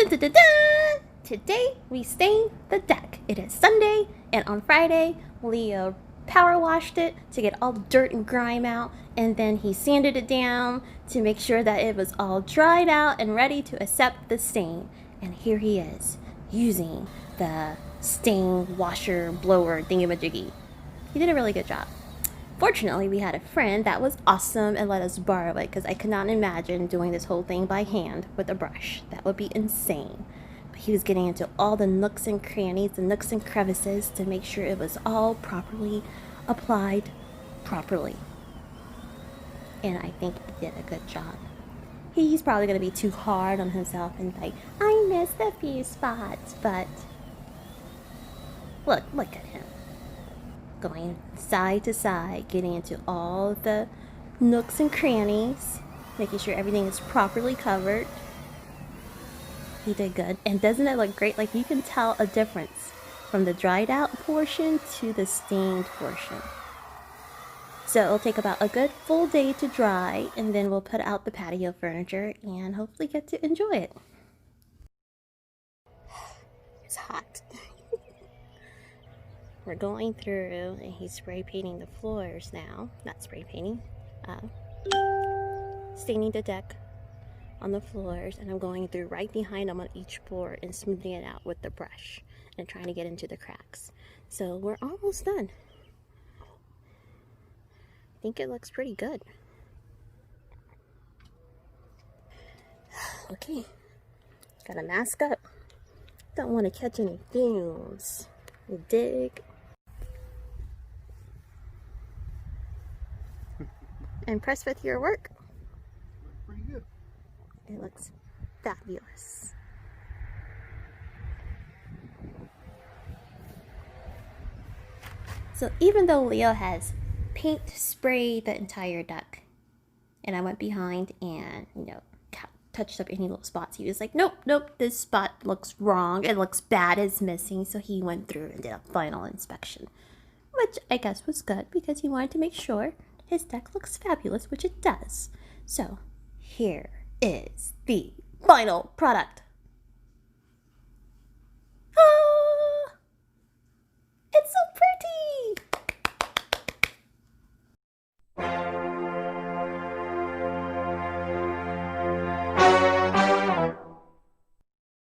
Dun, dun, dun, dun! Today we stain the deck. It is Sunday, and on Friday, Leo power washed it to get all the dirt and grime out, and then he sanded it down to make sure that it was all dried out and ready to accept the stain. And here he is, using the stain washer blower thingamajiggy. He did a really good job. Fortunately, we had a friend that was awesome and let us borrow it because I could not imagine doing this whole thing by hand with a brush. That would be insane. But he was getting into all the nooks and crannies, the nooks and crevices to make sure it was all properly applied properly. And I think he did a good job. He's probably going to be too hard on himself and like, I missed a few spots, but look at him. Going side to side, getting into all the nooks and crannies, making sure everything is properly covered. He did good. And doesn't it look great? Like you can tell a difference from the dried out portion to the stained portion. So it'll take about a good full day to dry, and then we'll put out the patio furniture and hopefully get to enjoy it. It's hot. We're going through and he's spray painting the floors now. Not spray painting, staining the deck on the floors, and I'm going through right behind him on each board and smoothing it out with the brush and trying to get into the cracks. So we're almost done. I think it looks pretty good. Okay, gotta mask up. Don't want to catch any fumes. You dig? Impressed with your work? Pretty good. It looks fabulous. So even though Leo has paint sprayed the entire deck, and I went behind and, touched up any little spots, he was like, nope, this spot looks wrong. It looks bad, it's missing. So he went through and did a final inspection, which I guess was good because he wanted to make sure his deck looks fabulous, which it does. So here is the final product.